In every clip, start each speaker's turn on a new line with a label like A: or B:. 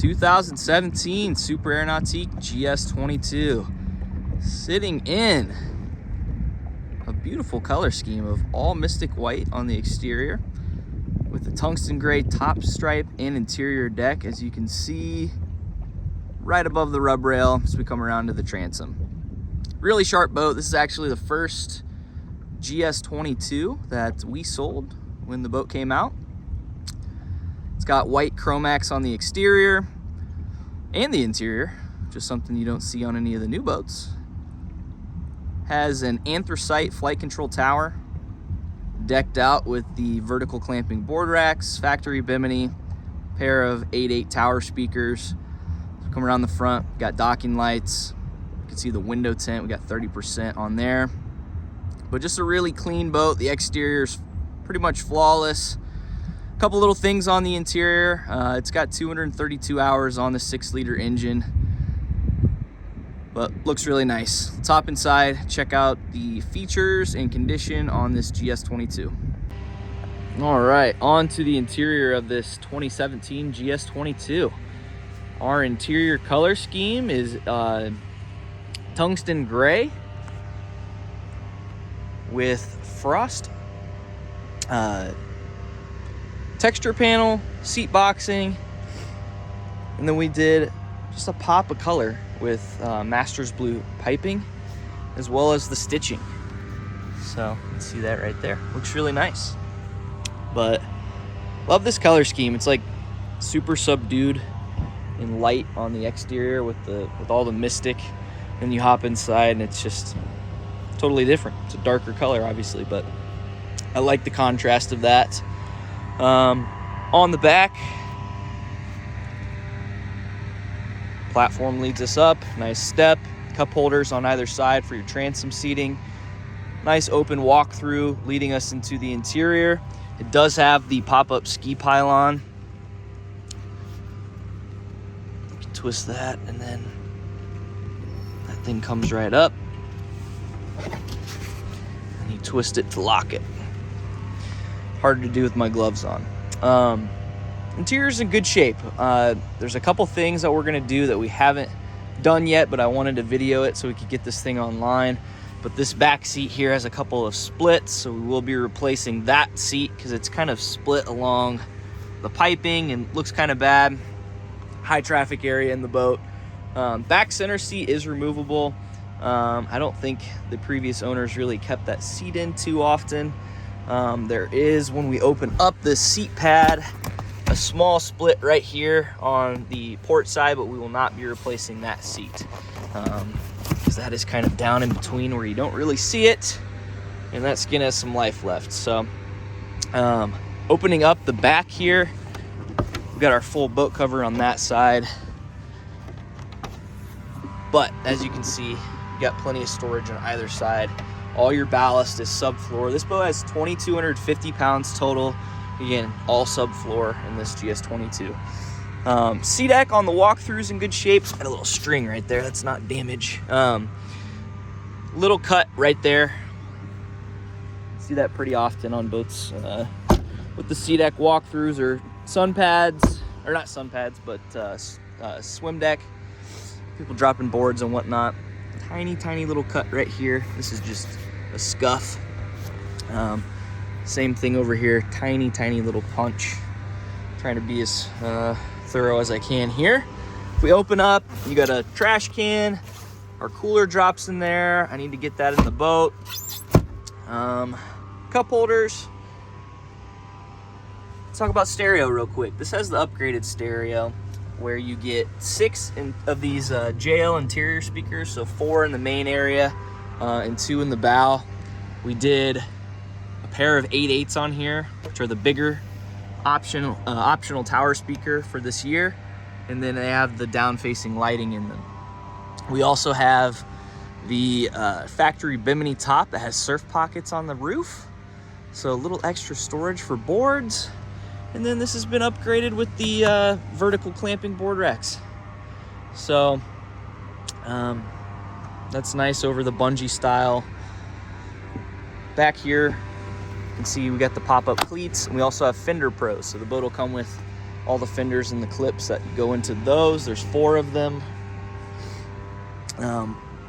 A: 2017 Super Air Nautique GS22, sitting in a beautiful color scheme of all mystic white on the exterior with the tungsten gray top stripe and interior deck, as you can see right above the rub rail as we come around to the transom. Really sharp boat. This is actually the first GS22 that we sold when the boat came out. It's got white Chromax on the exterior and the interior, just something you don't see on any of the new boats. Has an anthracite flight control tower, decked out with the vertical clamping board racks, factory bimini, pair of 8.8 tower speakers. So come around the front, got docking lights. You can see the window tint, we got 30% on there. But just a really clean boat. The exterior is pretty much flawless. A couple little things on the interior. It's got 232 hours on the 6-liter engine, but looks really nice. Let's hop inside, check out the features and condition on this GS22. All right, on to the interior of this 2017 GS22. Our interior color scheme is tungsten gray with frost texture panel, seat boxing, and then we did just a pop of color with Masters Blue piping, as well as the stitching. So you can see that right there. Looks really nice. But love this color scheme. It's like super subdued and light on the exterior with all the mystic. And you hop inside and it's just totally different. It's a darker color, obviously, but I like the contrast of that. On the back, platform leads us up, nice step, cup holders on either side for your transom seating. Nice open walkthrough leading us into the interior. It does have the pop-up ski pylon. You can twist that and then that thing comes right up. And you twist it to lock it. Hard to do with my gloves on. Interior's in good shape. There's a couple things that we're gonna do that we haven't done yet, but I wanted to video it so we could get this thing online. But this back seat here has a couple of splits, so we will be replacing that seat because it's kind of split along the piping and looks kind of bad. High traffic area in the boat. Back center seat is removable. I don't think the previous owners really kept that seat in too often. There is, when we open up the seat pad, a small split right here on the port side, but we will not be replacing that seat because that is kind of down in between where you don't really see it, and that skin has some life left. So opening up the back here, we've got our full boat cover on that side, but as you can see, you got plenty of storage on either side. All your ballast is subfloor. This boat has 2,250 pounds total. Again, all subfloor in this GS22. C-deck on the walkthrough is in good shape. Got a little string right there. That's not damage. Little cut right there. See that pretty often on boats with the C-deck walkthroughs or sun pads, or not sun pads, but swim deck. People dropping boards and whatnot. Tiny little cut right here. This is just a scuff. Same thing over here, tiny little punch. Trying to be as thorough as I can here. If we open up, you got a trash can. Our cooler drops in there. I need to get that in the boat. Cup holders. Let's talk about stereo real quick. This has the upgraded stereo, where you get 6 of these JL interior speakers, so 4 in the main area and 2 in the bow. We did a pair of 8.8s on here, which are the bigger optional tower speaker for this year, and then they have the down-facing lighting in them. We also have the factory bimini top that has surf pockets on the roof, so a little extra storage for boards. And then this has been upgraded with the vertical clamping board racks. So that's nice over the bungee style. Back here, you can see we got the pop-up cleats, and we also have fender pros. So the boat will come with all the fenders and the clips that go into those. There's 4 of them.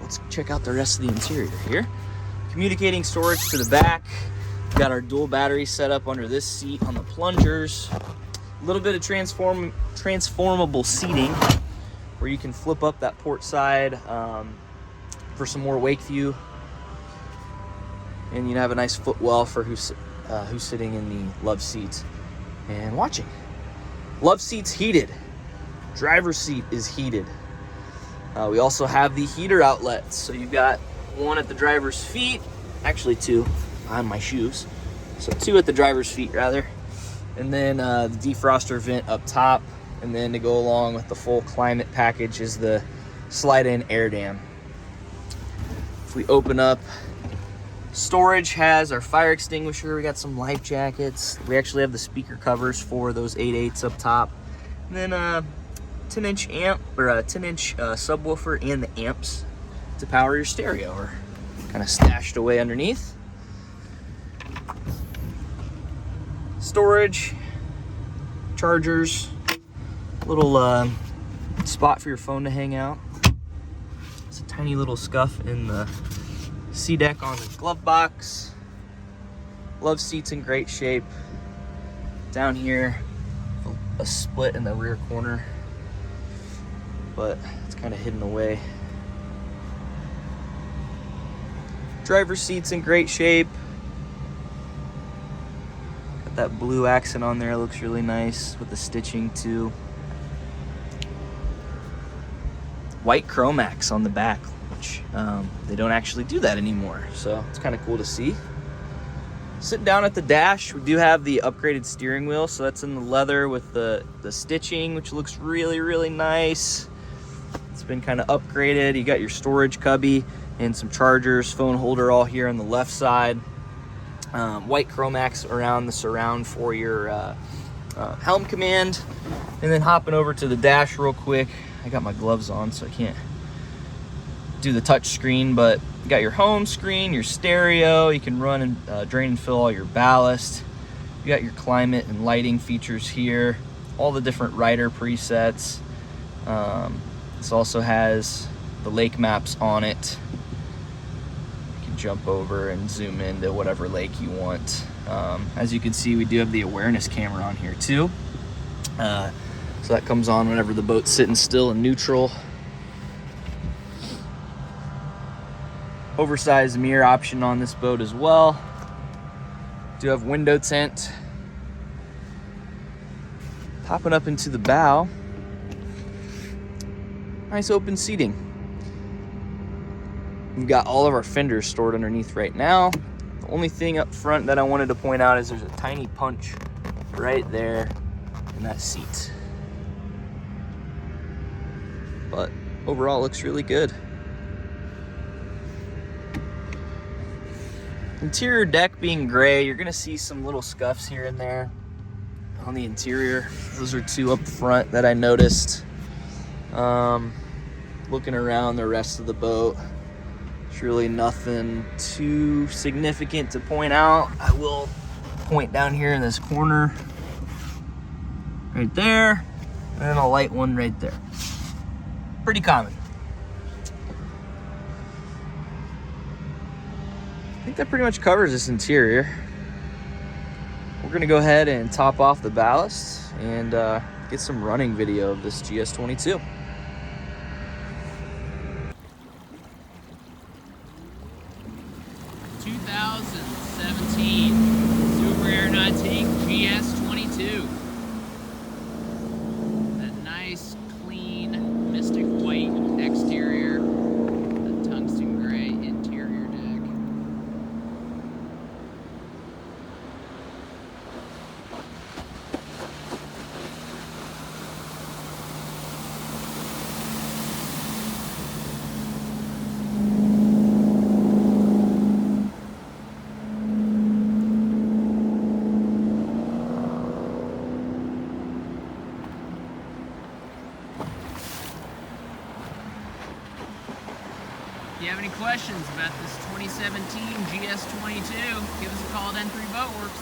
A: Let's check out the rest of the interior here. Communicating storage to the back. We've got our dual battery set up under this seat on the plungers. A little bit of transformable seating where you can flip up that port side for some more wake view. And you have a nice footwell for who's sitting in the love seat and watching. Love seat's heated. Driver's seat is heated. We also have the heater outlets. So you've got one at the driver's feet, actually 2 on my shoes. So 2 at the driver's feet rather. And then the defroster vent up top. And then to go along with the full climate package is the slide-in air dam. If we open up, storage has our fire extinguisher. We got some life jackets. We actually have the speaker covers for those 8/8s up top. And then 10-inch amp or a 10-inch subwoofer and the amps to power your stereo are kind of stashed away underneath. Storage, chargers, little spot for your phone to hang out. It's a tiny little scuff in the C-deck on the glove box. Love seat's in great shape. Down here, a split in the rear corner, but it's kind of hidden away. Driver's seat's in great shape. Got that blue accent on there, looks really nice with the stitching too. White Chromax on the back, which they don't actually do that anymore, so it's kind of cool to see. Sitting down at the dash, we do have the upgraded steering wheel, so that's in the leather with the stitching, which looks really, really nice. It's been kind of upgraded. You got your storage cubby and some chargers, phone holder all here on the left side. White Chromax around the surround for your helm command. And then hopping over to the dash real quick. I got my gloves on, so I can't do the touch screen, but you got your home screen, your stereo. You can run and drain and fill all your ballast. You got your climate and lighting features here. All the different rider presets. This also has the lake maps on it. You can jump over and zoom into whatever lake you want. As you can see, we do have the awareness camera on here too. So that comes on whenever the boat's sitting still in neutral. Oversized mirror option on this boat as well. Do have window tint. Popping up into the bow. Nice open seating. We've got all of our fenders stored underneath right now. The only thing up front that I wanted to point out is there's a tiny punch right there in that seat. But overall, it looks really good. Interior deck being gray, you're gonna see some little scuffs here and there on the interior. Those are 2 up front that I noticed. Looking around the rest of the boat, there's really nothing too significant to point out. I will point down here in this corner, right there, and then a light one right there. Pretty common. I think that pretty much covers this interior. We're gonna go ahead and top off the ballast and get some running video of this GS22.
B: Super Air Nautique GS22. That nice, clean, mystic white exterior, that tungsten gray interior deck. If you have any questions about this 2017 GS22, give us a call at N3 Boatworks,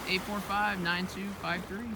B: 317-845-9253.